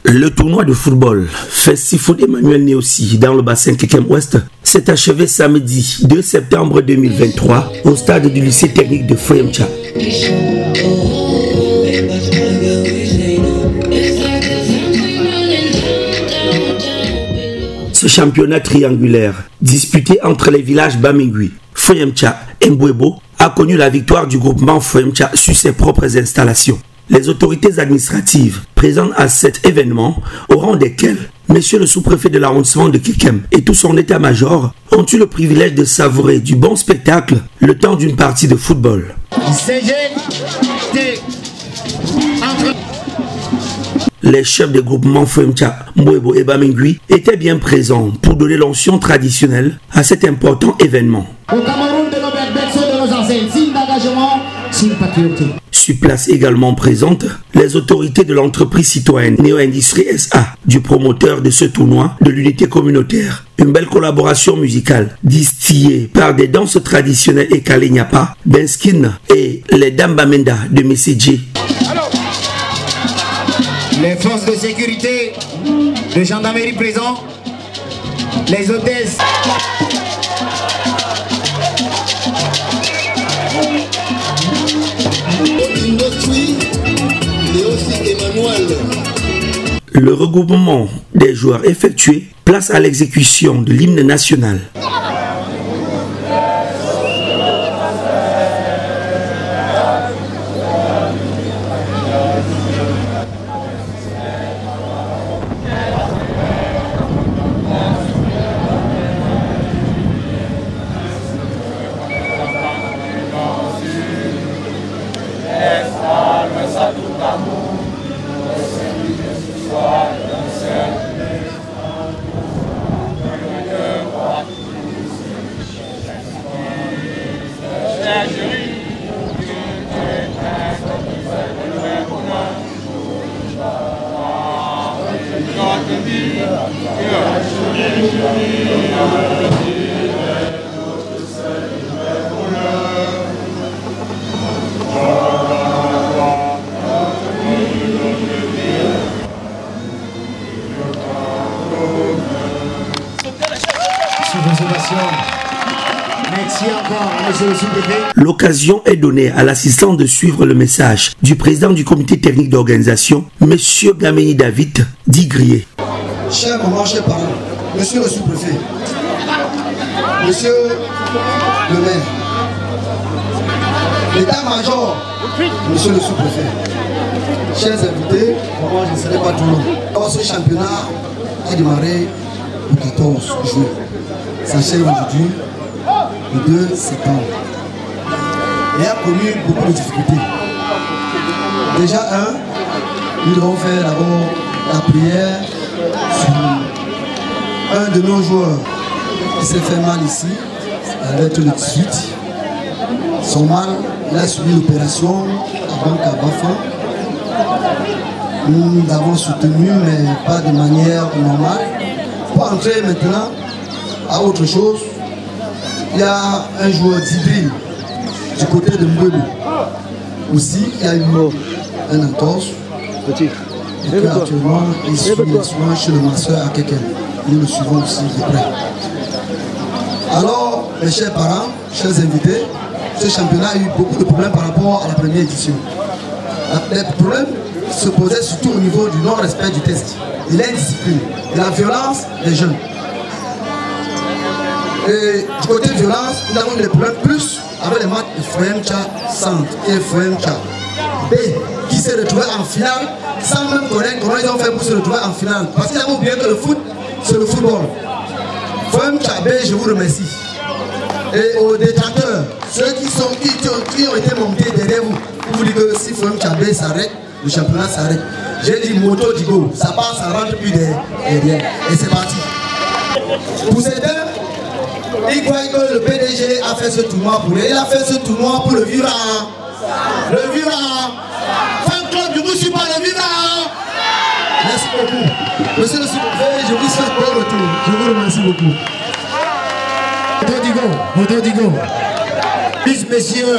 Le tournoi de football Festifoot Emmanuel Néossi dans le bassin Kekem Ouest s'est achevé samedi 2 septembre 2023 au stade du lycée technique de Foyemcha. Ce championnat triangulaire, disputé entre les villages Bamingui, Foyemcha et Mbouebo, a connu la victoire du groupement Foyemcha sur ses propres installations. Les autorités administratives présentes à cet événement, au rang desquelles Monsieur le sous-préfet de l'arrondissement de Kekem et tout son état-major ont eu le privilège de savourer du bon spectacle le temps d'une partie de football. Les chefs des groupements Foyemcha, Mbouebo et Bamingui étaient bien présents pour donner l'onction traditionnelle à cet important événement. Au Cameroun, de nos bêtes de nos anciens, signe d'engagement, signe patriotique. Sur place également présentes, les autorités de l'entreprise citoyenne Néo-Industrie SA, du promoteur de ce tournoi de l'unité communautaire. Une belle collaboration musicale distillée par des danses traditionnelles et Kalinyapa, Benskin et les Dambamenda de Messidji. Les forces de sécurité, de gendarmerie présents, les hôtesses. Le regroupement des joueurs effectué place à l'exécution de l'hymne national. Merci encore, monsieur le sous-préfet. L'occasion est donnée à l'assistant de suivre le message du président du comité technique d'organisation, monsieur Gameni David Digrier. Chers mamans, chers parents, monsieur le sous-préfet, monsieur le maire, l'état-major, monsieur le sous-préfet, chers invités, moi je ne serai pas tout long. Alors, ce championnat a démarré le 14 juin. Ça s'achève aujourd'hui le 2 septembre. Et a connu beaucoup de difficultés. Déjà, nous devons faire d'abord la prière sur un de nos joueurs qui s'est fait mal ici, à l'être le 18. Son mal, il a subi l'opération à Banque à Bafan. Nous l'avons soutenu, mais pas de manière normale. Pour entrer maintenant à autre chose, il y a un joueur d'Ibril du côté de Mbouebo aussi, il y a eu un entorse. Et que actuellement, il suit les soins chez le masseur à Kekem. Nous le suivons aussi de près. Alors, mes chers parents, chers invités, ce championnat a eu beaucoup de problèmes par rapport à la première édition. Les problèmes se posaient surtout au niveau du non-respect du test, de l'indiscipline, de la violence des jeunes. Et du côté violence, nous avons eu des problèmes plus avec les matchs de Foyemcha Centre et Foyemcha B qui s'est retrouvé en finale sans même connaître comment ils ont fait pour se retrouver en finale. Parce qu'ils avaient oublié que le foot, c'est le football. Foyemcha B, je vous remercie. Et aux détracteurs, ceux qui ont été montés derrière vous, pour vous dire que si Foyemcha B s'arrête, le championnat s'arrête. J'ai dit moto digo, ça part, ça rentre plus derrière. Et c'est parti. Pour ces deux, il croit que le PDG a fait ce tournoi pour lui. Il a fait ce tournoi pour le vivre. Le vivre. Fan club, je vous suis pas le vivre. Merci beaucoup. Monsieur le sous-préfet, je vous souhaite bon retour. Je vous remercie beaucoup. Moto Digo. Messieurs,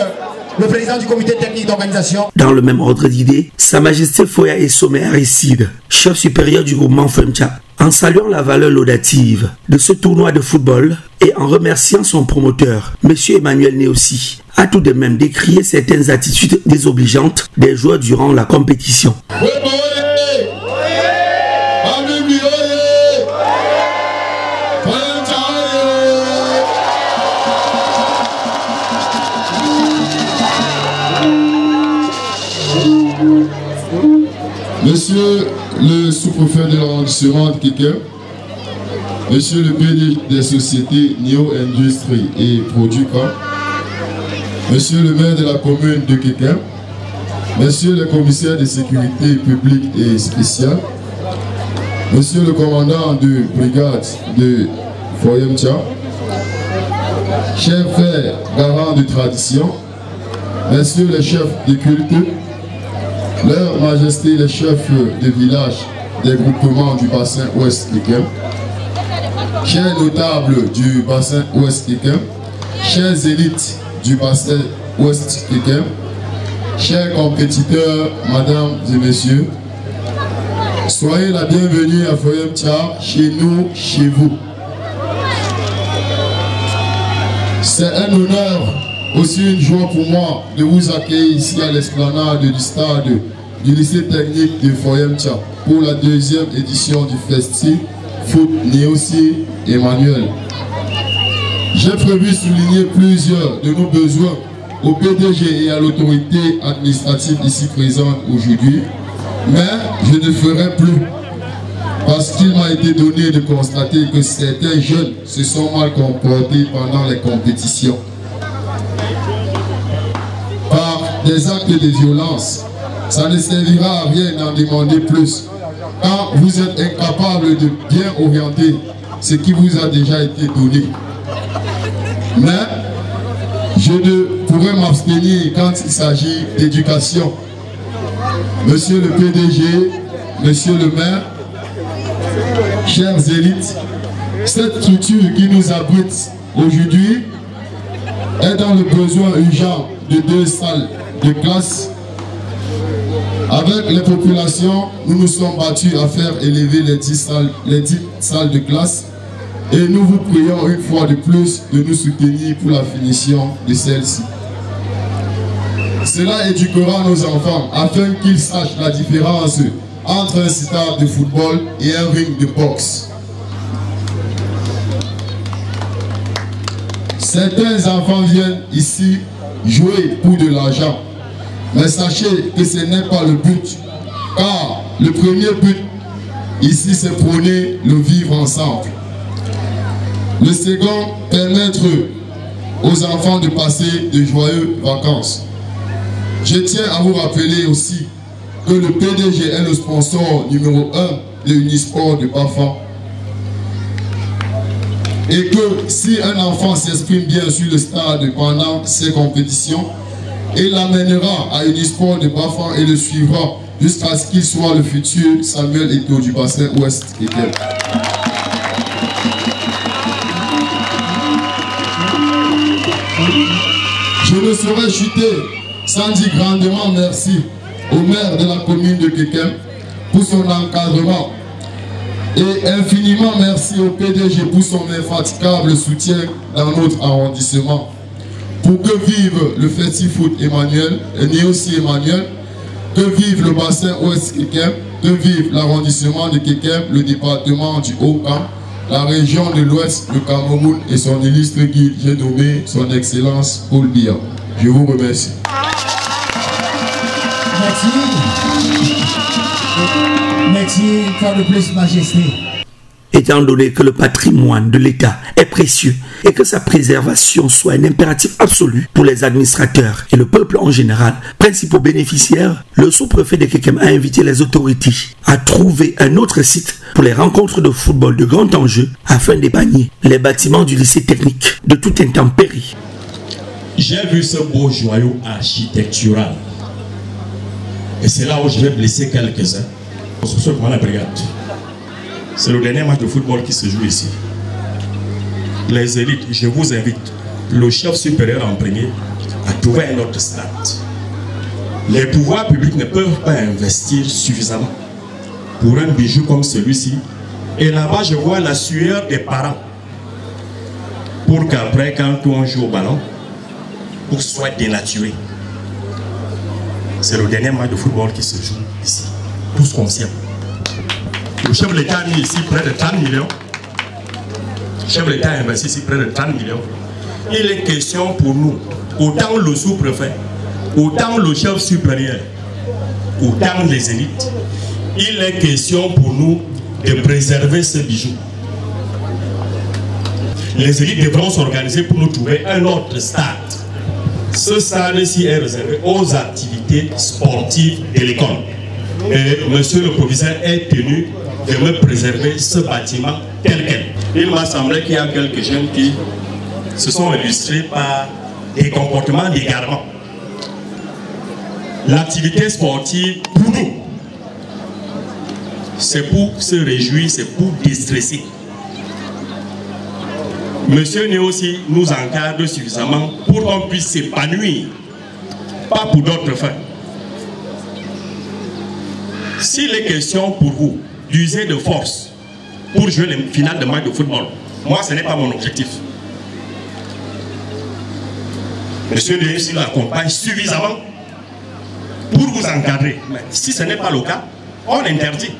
le président du comité technique d'organisation. Dans le même ordre d'idées, Sa Majesté Foya Essomé Aristide, chef supérieur du groupement FOEMTCHA, en saluant la valeur laudative de ce tournoi de football et en remerciant son promoteur, M. Emmanuel Néossi, a tout de même décrié certaines attitudes désobligeantes des joueurs durant la compétition. Monsieur le sous-préfet de l'arrondissement de Kékem, Monsieur le PDG des sociétés Neo Industrie et Produca, Monsieur le maire de la commune de Kékem, Monsieur le commissaire de sécurité publique et spéciale, Monsieur le commandant de brigade de FOEMTCHA, chers frères garants de tradition, Messieurs les chefs de culte, Leur Majesté les chefs de village des groupements du bassin Ouest Kékem, chers notables du bassin Ouest Kékem, chers élites du bassin Ouest Kékem, chers compétiteurs, mesdames et messieurs, soyez la bienvenue à FOEMTCHA, chez nous, chez vous. C'est un honneur, aussi une joie pour moi de vous accueillir ici à l'esplanade du stade du lycée technique de FOEMTCHA pour la deuxième édition du Festi Foot Néossi Emmanuel. J'ai prévu souligner plusieurs de nos besoins au PDG et à l'autorité administrative ici présente aujourd'hui, mais je ne ferai plus parce qu'il m'a été donné de constater que certains jeunes se sont mal comportés pendant les compétitions par des actes de violence. Ça ne servira à rien d'en demander plus quand vous êtes incapable de bien orienter ce qui vous a déjà été donné. Mais je ne pourrais m'abstenir quand il s'agit d'éducation. Monsieur le PDG, Monsieur le maire, chers élites, cette structure qui nous abrite aujourd'hui est dans le besoin urgent de 2 salles de classe. Avec les populations, nous nous sommes battus à faire élever les 10 salles de classe et nous vous prions une fois de plus de nous soutenir pour la finition de celle-ci. Cela éduquera nos enfants afin qu'ils sachent la différence entre un stade de football et un ring de boxe. Certains enfants viennent ici jouer pour de l'argent. Mais sachez que ce n'est pas le but, car le premier but ici c'est prôner le vivre ensemble. Le second, permettre aux enfants de passer de joyeuses vacances. Je tiens à vous rappeler aussi que le PDG est le sponsor numéro 1 de Unisport de Bafan. Et que si un enfant s'exprime bien sur le stade pendant ces compétitions, il l'amènera à Unisport de Bafan et le suivra jusqu'à ce qu'il soit le futur Samuel Eto'o du bassin Ouest Kékem. Je ne saurais chuter sans dire grandement merci au maire de la commune de Kékem pour son encadrement et infiniment merci au PDG pour son infatigable soutien dans notre arrondissement. Pour que vive le Festi Foot Emmanuel, Néossi Emmanuel, que vive le bassin Ouest Kékem, que vive l'arrondissement de Kékem, le département du Haut-Camp, la région de l'Ouest, le Cameroun et son illustre guide, j'ai nommé son Excellence Paul Biya. Je vous remercie. Merci. Merci, une fois de plus, Majesté. Étant donné que le patrimoine de l'État est précieux et que sa préservation soit un impératif absolu pour les administrateurs et le peuple en général, principaux bénéficiaires, le sous-préfet de Kékem a invité les autorités à trouver un autre site pour les rencontres de football de grand enjeu afin d'épargner les bâtiments du lycée technique de toute intempérie. J'ai vu ce beau joyau architectural et c'est là où je vais blesser quelques-uns. La brigade. C'est le dernier match de football qui se joue ici. Les élites, je vous invite, le chef supérieur en premier, à trouver un autre stade. Les pouvoirs publics ne peuvent pas investir suffisamment pour un bijou comme celui-ci. Et là-bas, je vois la sueur des parents pour qu'après, quand on joue au ballon, pour que ce soit dénaturé. C'est le dernier match de football qui se joue ici. Tous conscients. Le chef de l'État a mis ici près de 30 millions. Le chef de l'État a investi ici près de 30 millions. Il est question pour nous, autant le sous-préfet, autant le chef supérieur, autant les élites, il est question pour nous de préserver ce bijou. Les élites devront s'organiser pour nous trouver un autre stade. Ce stade-ci est réservé aux activités sportives de l'école. Et monsieur le proviseur est tenu de me préserver ce bâtiment tel quel. Il m'a semblé qu'il y a quelques jeunes qui se sont illustrés par des comportements d'égarement. L'activité sportive, pour nous, c'est pour se réjouir, c'est pour déstresser. Monsieur Né aussi nous encadre suffisamment pour qu'on puisse s'épanouir, pas pour d'autres fins. S'il est question pour vous d'user de force pour jouer les finales de match de football, moi ce n'est pas mon objectif. Monsieur Né aussi l'accompagne suffisamment pour vous encadrer. Mais si ce n'est pas le cas, on interdit.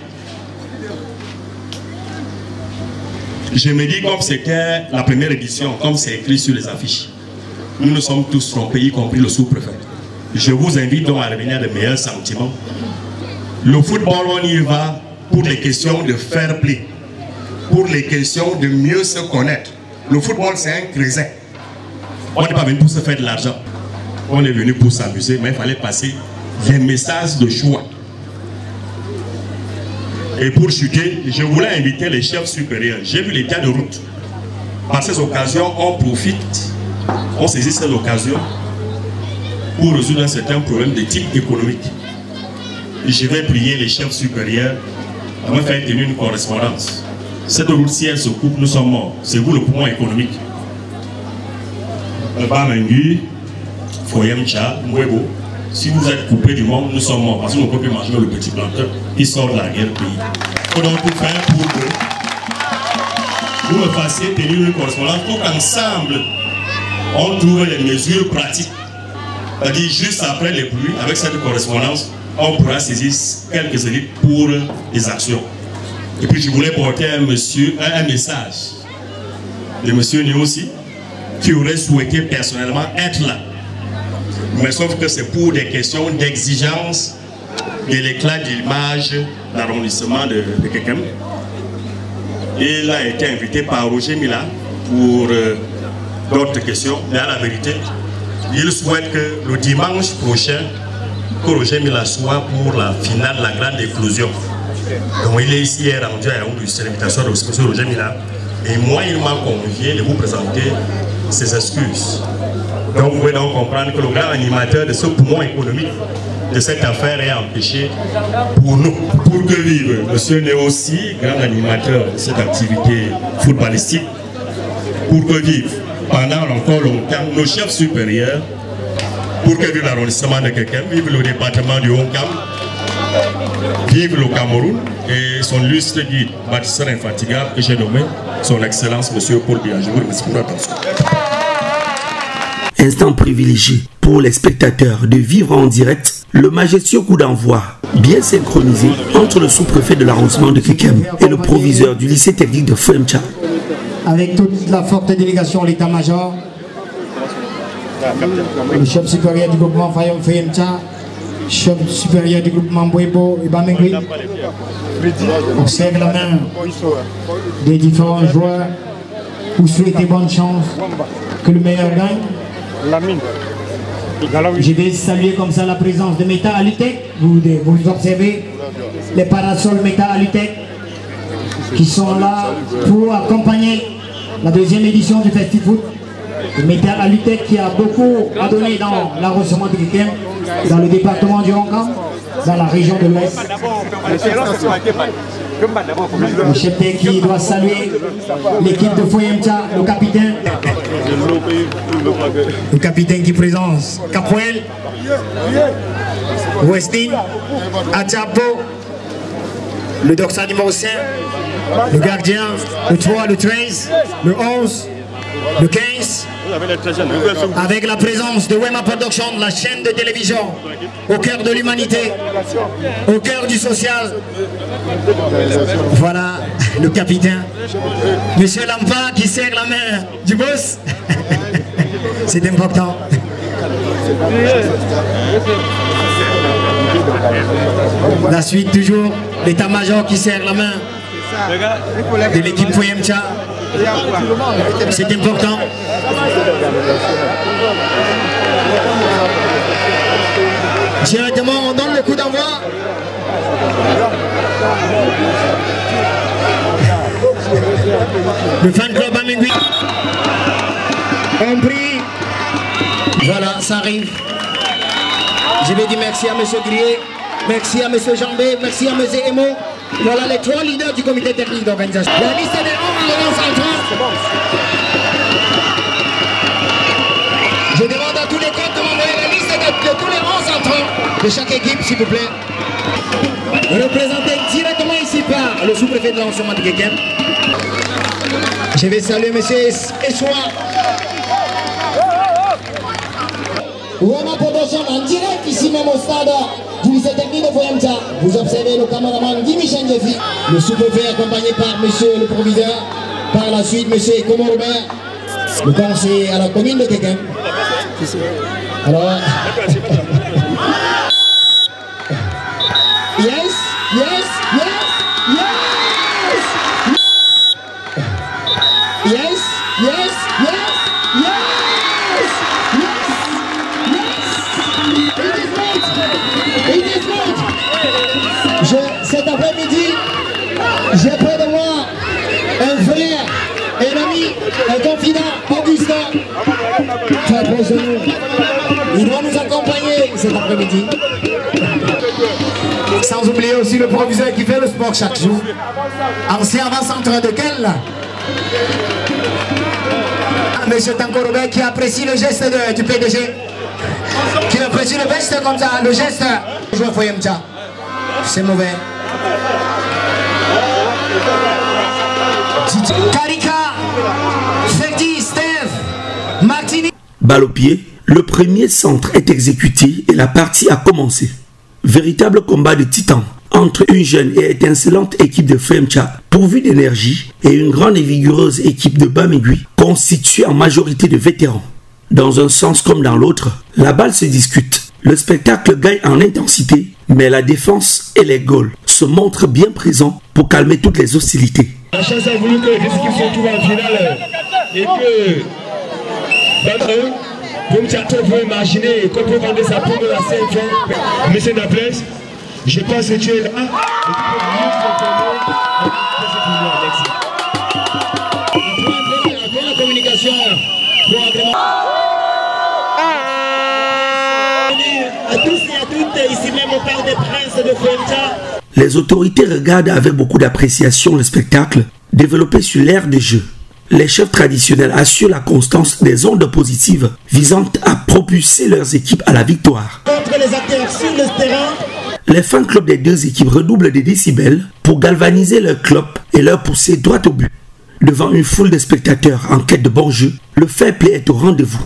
Je me dis comme c'était la première édition, comme c'est écrit sur les affiches. Nous nous sommes tous trompés, y compris le sous-préfet. Je vous invite donc à revenir à de meilleurs sentiments. Le football, on y va pour les questions de fair play, pour les questions de mieux se connaître. Le football, c'est un creuset. On n'est pas venu pour se faire de l'argent. On est venu pour s'amuser, mais il fallait passer des messages de choix. Et pour chuter, je voulais inviter les chefs supérieurs. J'ai vu l'état de route. Par ces occasions, on profite, on saisit ces occasions pour résoudre un certain problème de type économique. Je vais prier les chefs supérieurs à me faire tenir une correspondance. Cette route, si elle se coupe, nous sommes morts. C'est vous le poumon économique. Bamengui, Foyemcha, Mwebo. Si vous êtes coupé du monde, nous sommes morts. Parce qu'on ne peut plus manger le petit planteur qui sort de la guerre pays. Il faut donc tout faire pour que vous me fassiez tenir une correspondance pour qu'ensemble, on trouve les mesures pratiques. C'est-à-dire, juste après les pluies, avec cette correspondance, on pourra saisir quelques élites pour les actions. Et puis, je voulais porter un message de monsieur Né aussi, qui aurait souhaité personnellement être là. Mais sauf que c'est pour des questions d'exigence de l'éclat d'image d'arrondissement de Kekem. Il a été invité par Roger Mila pour d'autres questions. Mais à la vérité, il souhaite que le dimanche prochain, que Roger Mila soit pour la finale de la grande éclosion. Donc il est ici, il est rendu à une l'invitation de M. Roger Mila. Et moi, il m'a convié de vous présenter ses excuses. Donc vous pouvez donc comprendre que le grand animateur de ce poumon économique de cette affaire est empêché pour nous. Pour que vive monsieur Né aussi, grand animateur de cette activité footballistique, pour que vive pendant encore longtemps nos chefs supérieurs, pour que vive l'arrondissement de Kekem, vive le département du Hongkam, vive le Cameroun et son illustre guide, bâtisseur infatigable que j'ai nommé son excellence monsieur Paul Biya. Je vous remercie pour l'attention. Instant privilégié pour les spectateurs de vivre en direct le majestueux coup d'envoi bien synchronisé entre le sous-préfet de l'arrondissement de Kekem et le proviseur du lycée technique de Foyemcha. Avec toute la forte délégation de l'état-major, le chef supérieur du groupement Foyemcha, chef supérieur du groupement Mbwebo et Bamengui, on serre la main des différents joueurs pour souhaiter bonne chance, que le meilleur gagne. Je vais saluer comme ça la présence de Meta Alutec. Vous observez les parasols Meta Alutec qui sont là pour accompagner la deuxième édition du Festifoot. Meta Alutec qui a beaucoup à donner dans l'arrondissement de Kekem, dans le département du Hongkam, dans la région de l'Ouest. Le chef qui doit saluer l'équipe de Foyemcha, le capitaine. Le capitaine qui présente Capoel, Westin, Achapo, le dorsal numéro 5, le gardien, le 3, le 13, le 11, le 15, avec la présence de Wema Production, la chaîne de télévision, au cœur de l'humanité, au cœur du social. Voilà le capitaine, Monsieur Lampa qui serre la main du boss. C'est important. La suite toujours, l'état-major qui serre la main de l'équipe Foyemcha. C'est important. Directement, on donne le coup d'envoi. Le fan club Bamingui. On prie. Voilà, ça arrive. Je vais dire merci à M. Grier, merci à M. Jambé, merci à M. Emo. Voilà les 3 leaders du comité technique d'organisation. La liste des 11 centrales. Je demande à tous les coachs de m'envoyer la liste de tous les 11 entrants de chaque équipe, s'il vous plaît. Représenté directement ici par le sous-préfet de l'enseignement de Guéken. Je vais saluer M. Essoua. Wema Production en direct ici même au stade du lycée technique de Foyemcha. Vous observez le caméraman Guy Michel Jefi, le sous-préfet accompagné par monsieur le proviseur, par la suite monsieur Komo Robert, le conseiller à la commune de Guéken. Alors, yes, yes, yes, yes, yes, yes, yes, yes. Cet après-midi, j'ai près de moi un frère, un ami, un confident, Augustin, très proche de nous. Il doit nous accompagner cet après-midi. Sans oublier aussi le proviseur qui fait le sport chaque jour. Ancien avant-centre de quel? Monsieur Tanko Robert qui apprécie le geste du PDG. Qui apprécie le geste comme ça, le geste. Joueur Foyemcha. C'est mauvais. Karika, Ferdi, Steve, Martini. Balle au pied, le premier centre est exécuté et la partie a commencé. Véritable combat de titans entre une jeune et étincelante équipe de Foyemcha pourvue d'énergie et une grande et vigoureuse équipe de Bamingui constituée en majorité de vétérans. Dans un sens comme dans l'autre, la balle se discute. Le spectacle gagne en intensité, mais la défense et les goals se montrent bien présents pour calmer toutes les hostilités. La chance a voulu que l'équipe se retrouve en finale et que comme tu peux imaginer qu'on peut vendre sa peau de la scène. Monsieur Naples, je pense que tu es là et tu peux mieux comprendre après la communication probablement. À tous et à toutes, ici même au Parc des Princes de Foyemcha. Les autorités regardent avec beaucoup d'appréciation le spectacle développé sur l'aire de jeu. Les chefs traditionnels assurent la constance des ondes positives visant à propulser leurs équipes à la victoire. Contre les acteurs sur le terrain. Les fan clubs des deux équipes redoublent des décibels pour galvaniser leur club et leur pousser droit au but. Devant une foule de spectateurs en quête de bon jeu, le fair play est au rendez-vous.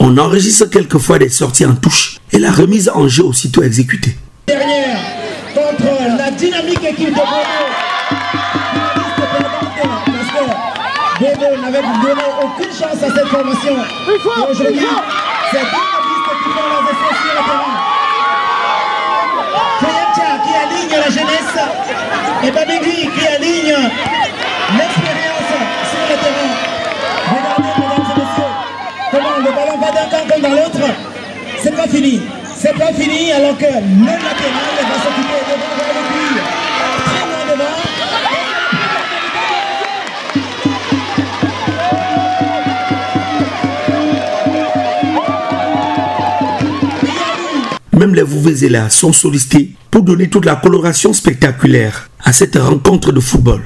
On enregistre quelquefois des sorties en touche et la remise en jeu aussitôt exécutée. Dernière contre la dynamique équipe de Bobo. Parce que Bobo n'avait donné aucune chance à cette formation. Et aujourd'hui, c'est deux pistes qui font leurs essais sur le terrain. Foyemcha qui aligne la jeunesse et Bamingui qui aligne l'expérience sur le terrain. Regardez, mesdames et messieurs, comment le ballon va d'un camp comme dans l'autre. C'est pas fini. C'est pas fini alors que le latéral va s'occuper de voir le but. Très loin devant. Même les Vuvuzela sont sollicités pour donner toute la coloration spectaculaire à cette rencontre de football.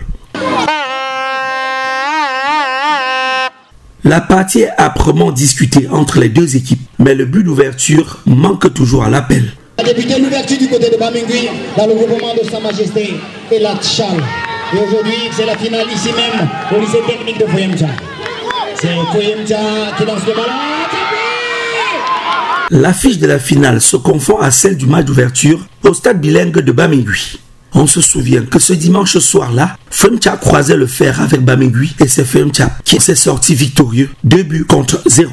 La partie est âprement discutée entre les deux équipes, mais le but d'ouverture manque toujours à l'appel. A débuté l'ouverture du côté de Bamingui dans le groupement de Sa Majesté et la Tchal. Et aujourd'hui, c'est la finale ici même au lycée technique de Foyemcha. C'est Foyemcha qui lance le ballon. L'affiche de la finale se confond à celle du match d'ouverture au stade bilingue de Bamingui. On se souvient que ce dimanche soir-là, Foyemcha croisait le fer avec Bamingui et c'est Foyemcha qui s'est sorti victorieux, 2 buts contre 0.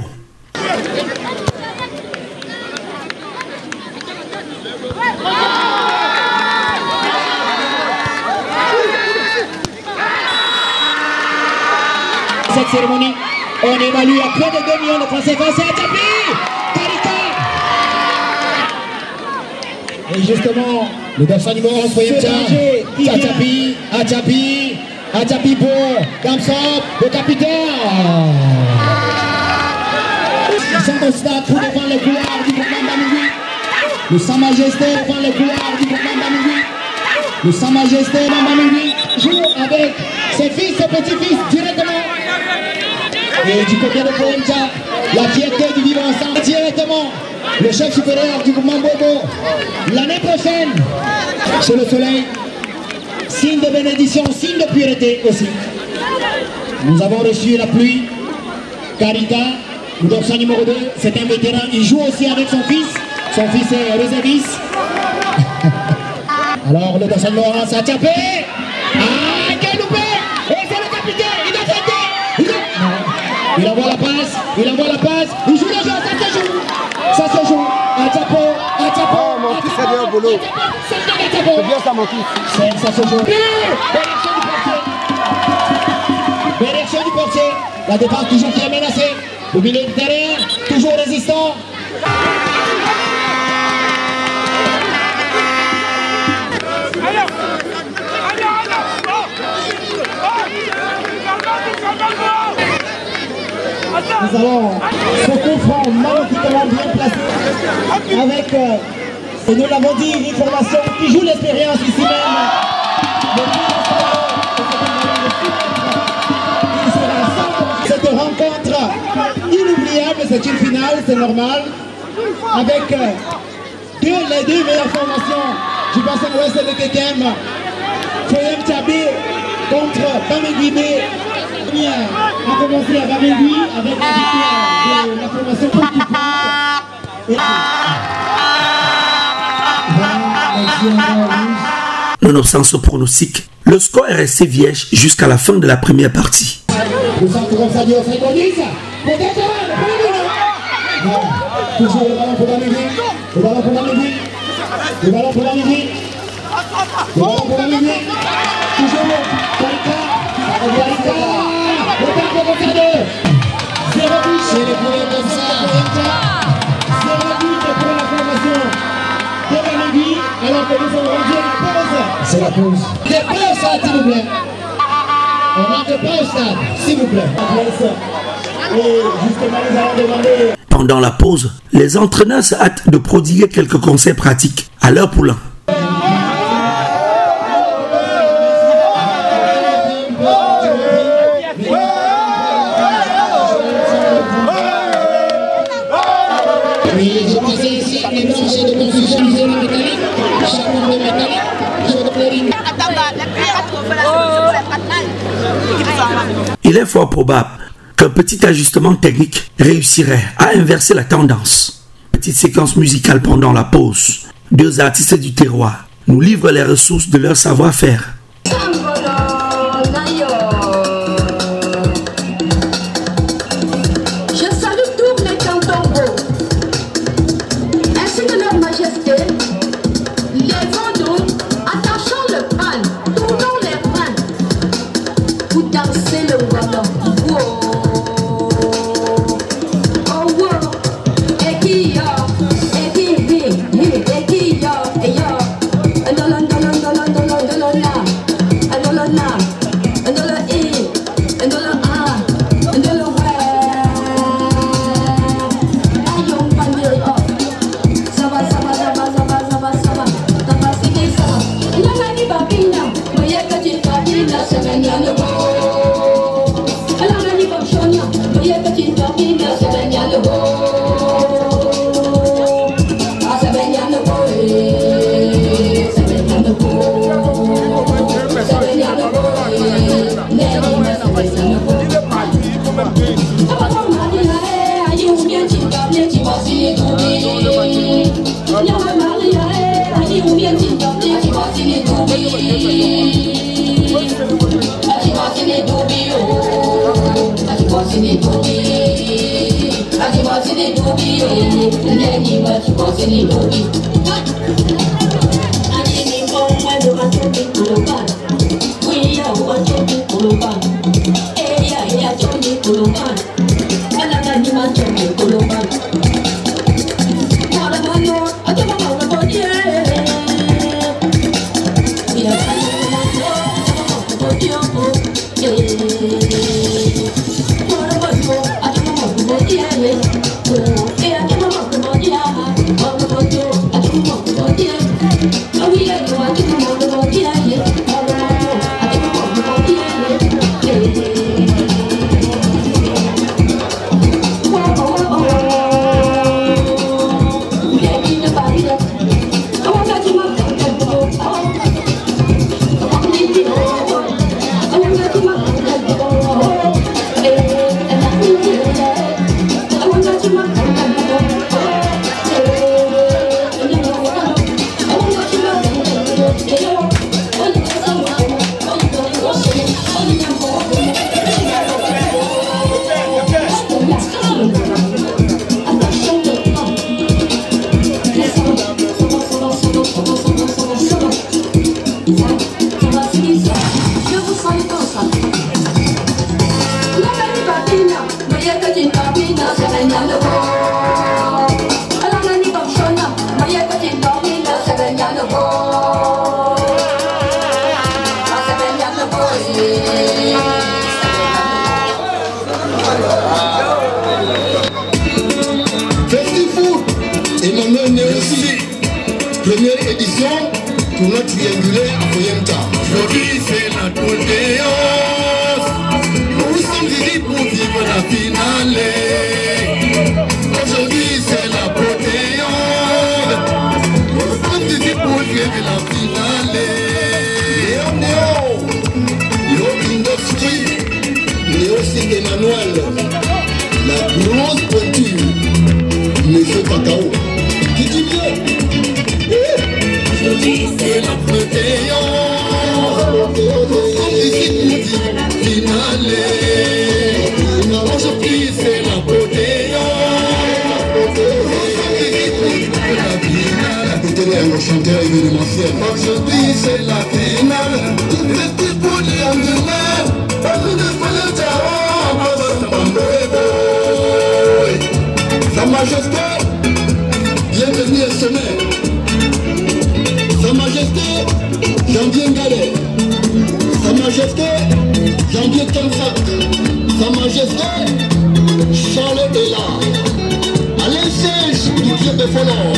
Cette cérémonie, on évalue à près de 2 millions de francs CFA. C'est Achapi, Karika. Et justement, le dorsal numéro 11, Achapi pour Gamsop, le capitaine. Ils sont au stade pour défendre les couloirs du groupement Bamingui. Le Sa Majesté défend les couloirs du groupement Bamingui. Le Sa Majesté Bamingui joue avec ses fils, ses petits-fils directement. Et du côté de Foyemcha, la fierté du vivre ensemble directement. Le chef supérieur du groupement Bobo, l'année prochaine, c'est le soleil, signe de bénédiction, signe de pureté aussi. Nous avons reçu la pluie. Karika, le dorsal numéro 2, c'est un vétéran, il joue aussi avec son fils est réserviste. Alors le dorsal numéro 1, ça a tapé. Ah, quel loupé. Et c'est le capitaine, il a sauté. Il envoie la passe, il joue le jeu, ça se joue, Achapo, mon fils est bien au boulot. C'est bien ça, mon fils. Ça se joue. Direction du portier, la défense toujours qui est menacée, le milieu de terrain, toujours résistant. Nous allons ce coup franc magnifiquement bien placé avec, et nous l'avons dit, une formation qui joue l'expérience ici même. Cette rencontre inoubliable, c'est une finale, c'est normal, avec les deux meilleures formations du bassin ouest de Kekem, Foyemcha B contre Bamingui B. A commencé à Bamingui avec la victoire de la formation politique. Nonobstant ce pronostic, le score est resté vierge jusqu'à la fin de la première partie. Toujours le ballon pour Bamingui. Le ballon pour Bamingui. Le ballon pour Bamingui. Le ballon pour Bamingui. Toujours Karika. Le temps pour Bocado. 0 but. C'est le premier comme ça. 0 but pour la formation de Bamingui. Alors que nous sommes rendus à la pause. C'est la pause. Des pas au stade, s'il vous plaît. On n'entre pas au stade, s'il vous plaît. Et justement, nous allons demander. Pendant la pause, les entraîneurs se hâtent de prodiguer quelques conseils pratiques à leur poulain. Oui, je passais ici les planchers de construction métallique, charbon de métallique, jour de chlorine. Il est fort probable qu'un petit ajustement technique réussirait à inverser la tendance. Petite séquence musicale pendant la pause. 2 artistes du terroir nous livrent les ressources de leur savoir-faire. Je salue tous les cantons beaux, ainsi que leur majesté, les vendons, attachant le pan, tournant les reins, pour danser le ballon. Première édition, tournoi triangulaire à Foyemta. Aujourd'hui, c'est la côtéance. Nous sommes ici pour vivre la finale. Aujourd'hui, c'est la côtéance. Nous sommes ici pour vivre la finale. Léo Industrie, Léo Sid Emmanuel, la grosse pointure, Monsieur Patao. Qui dit bien? Aujourd'hui c'est la protéance. Ici pour dire finale. Aujourd'hui c'est la protéance. Le chanteur événementiel. Aujourd'hui c'est la finale. C'est pour les Anglais. Sa Majesté, bienvenue au sommet. Sa Majesté, Jean-Bien Gallet. Sa Majesté, Jean-Bien Tansac. Sa Majesté, Charles Ella. Alain Serge du club de Follon.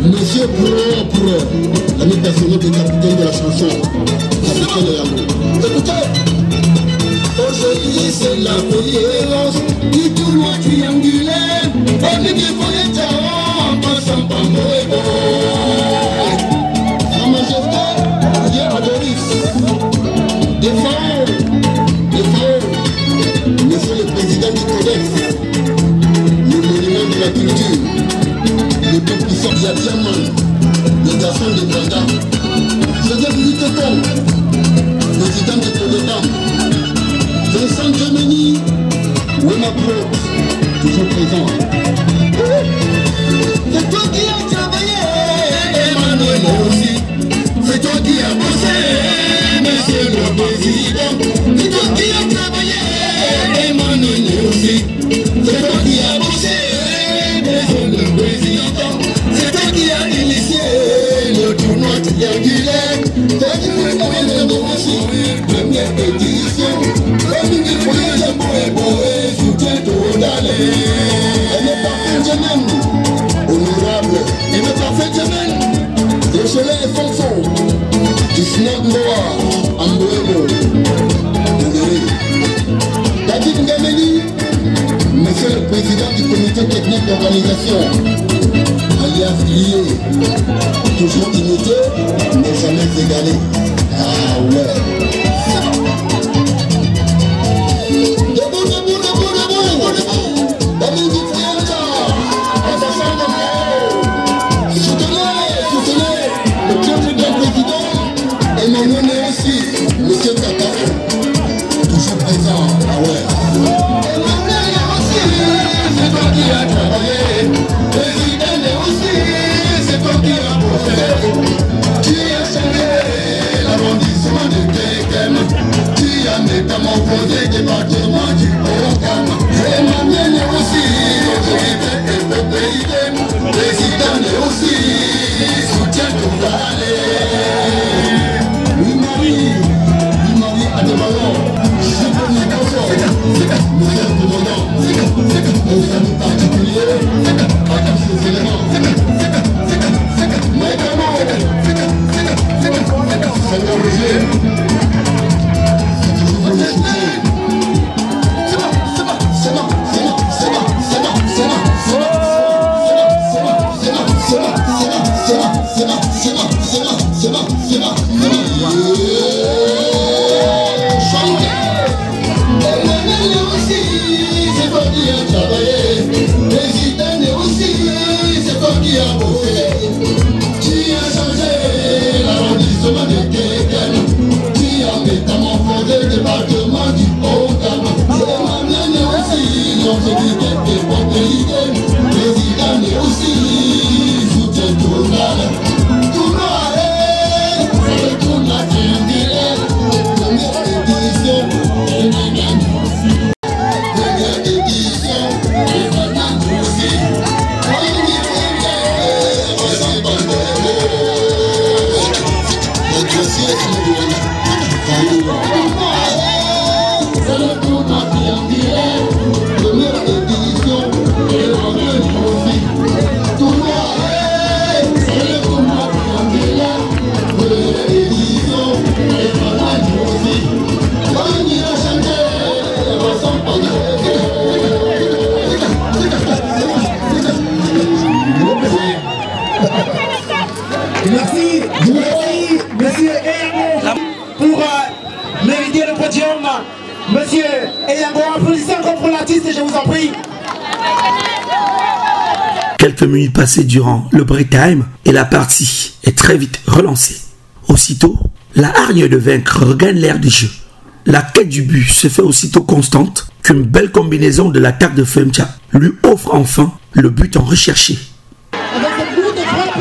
Monsieur Propre, l'ami personnel du capitaine de la chanson, capitaine de l'amour. Écoutez, aujourd'hui c'est la cohérence du tournoi triangulaire. On est qui faut les talents, passant par Moébo. Sa Majesté, hier à Doris, Monsieur le Président du Codex, le monument de la culture, le tout-puissant Yadiaman, le garçon de Branda. Je viens visiter Tom, président du Codedam, Vincent Gemini, Wema Pro, toujours présent. C'est toi qui as travaillé, Emmanuel aussi. C'est toi qui as bossé, Monsieur le Président. C'est toi qui as travaillé, Emmanuel aussi. C'est toi qui as bossé, Monsieur le Président. C'est toi qui as initié le tournoi triangulaire. C'est qui fait combien de aussi, première édition. Comme il faut les jambons et boé, soutien total. Elle n'est pas fin de même, honorable. Elle n'est pas fin de même, le soleil est fonçon. Du Snag Noir, Amboemo, David Ngameni, président du comité technique d'organisation. Alliance liée, toujours unité, mais jamais égalée. Ah ouais. Monsieur Kaka, toujours présent, ah ouais. C'est toi qui as travaillé, président aussi, c'est toi qui as bossé. Tu as changé l'arrondissement de Kekem, tu as métamorphosé département du Haut-Kam. Et ma mienne aussi, autorité et propriété, président aussi, soutien tout va aller. Oui, Marie. Monsieur Eyango, applaudissez encore pour l'artiste, je vous en prie. Quelques minutes passées durant le break time et la partie est très vite relancée. Aussitôt, la hargne de vaincre regagne l'air du jeu. La quête du but se fait aussitôt constante qu'une belle combinaison de l'attaque de Femcha lui offre enfin le but tant recherché. Avec cette bourde de frappe,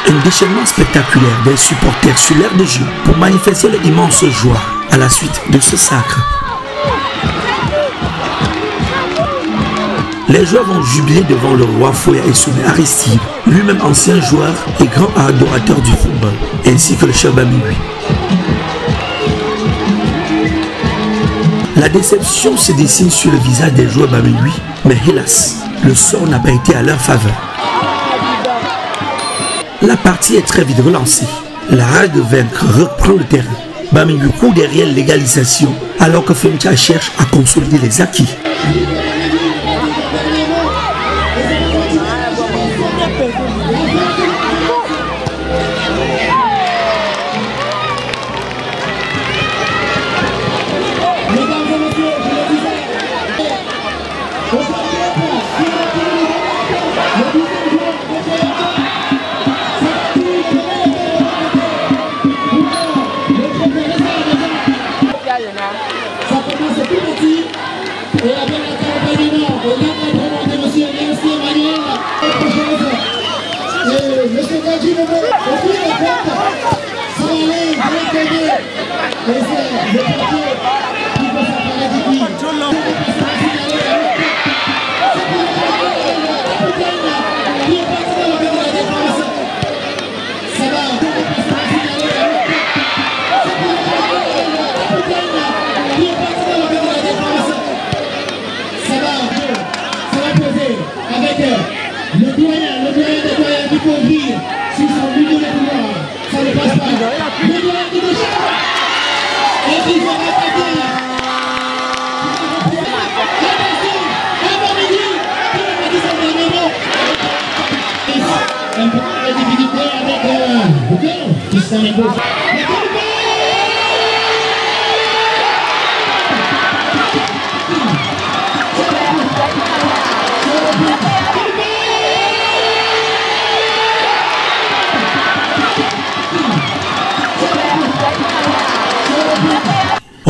un déchaînement spectaculaire des supporters sur l'aire de jeu pour manifester l'immense joie à la suite de ce sacre. Les joueurs vont jubiler devant le roi Foya et Souné Aristide, lui-même ancien joueur et grand adorateur du football, ainsi que le chef Bamingui. La déception se dessine sur le visage des joueurs Bamingui, mais hélas, le sort n'a pas été à leur faveur. La partie est très vite relancée. La rage de vaincre reprend le terrain. Bamingui court derrière l'égalisation alors que Femcha cherche à consolider les acquis.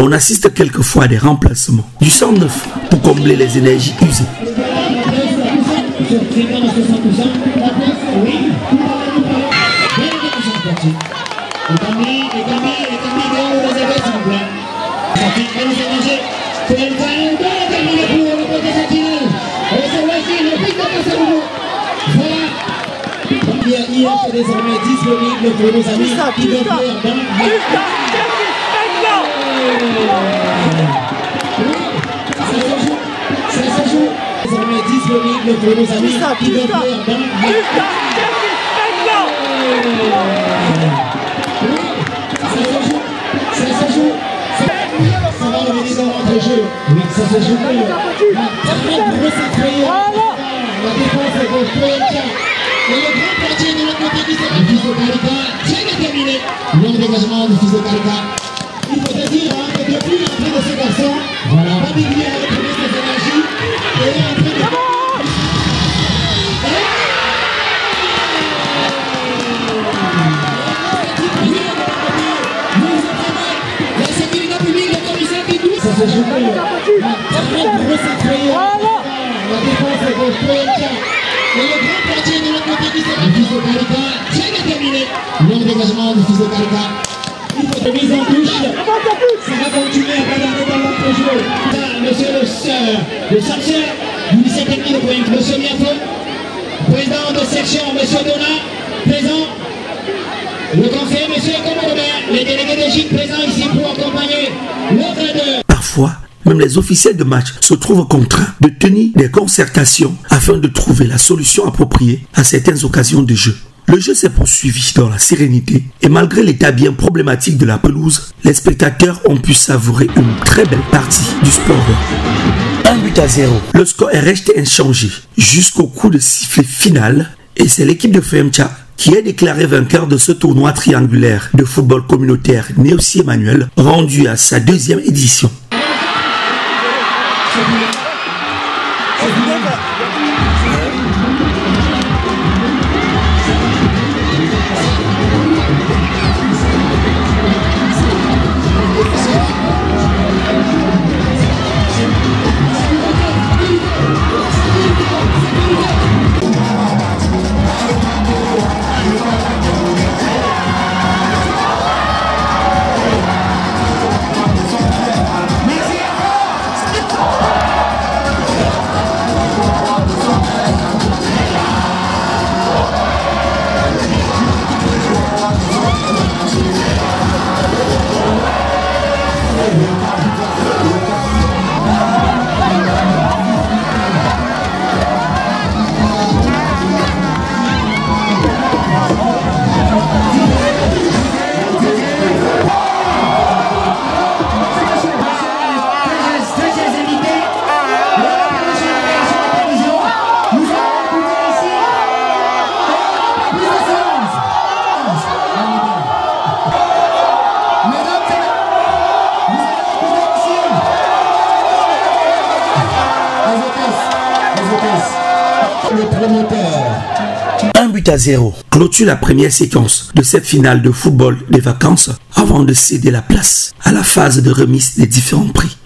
On assiste quelquefois à des remplacements du 109 pour combler les énergies usées. Il est désormais disponible pour nos amis qui veulent faire ça se joue désormais disponible pour nos amis qui veulent faire ça va revenir dans l'entrejeu. Oui, ça se joue la défense est pour Foyemcha. Et le grand portier de l'autre côté qui s'est le fils de Karika, très déterminé. Long dégagement du fils de Karika. Il faut te dire que depuis l'entrée de ce garçon, Babigui a retrouvé ses énergies et est en train de... La sécurité publique, le commissaire qui douce. Ça se joue la défense est pour Foyemcha. Et le grand portier de l'autre côté qui s'est le fils de Karika, très déterminé. Long dégagement du fils de Karika. Il faut de mise en touche. Ça va continuer à regarder dans l'entrejeu. Monsieur le censeur du lycée technique de Pointe, monsieur Miafo, président de section, monsieur Dona, présent. Le conseiller, monsieur Comodobert, les délégués d'Égypte présents ici pour accompagner l'autre de... Parfois, même les officiels de match se trouvent contraints de tenir des concertations afin de trouver la solution appropriée à certaines occasions de jeu. Le jeu s'est poursuivi dans la sérénité et malgré l'état bien problématique de la pelouse, les spectateurs ont pu savourer une très belle partie du sport. 1-0. Le score est resté inchangé jusqu'au coup de sifflet final et c'est l'équipe de Foyemcha qui est déclarée vainqueur de ce tournoi triangulaire de football communautaire Néocie Emmanuel rendu à sa 2e édition. Un but à 0 clôture la première séquence de cette finale de football des vacances avant de céder la place à la phase de remise des différents prix.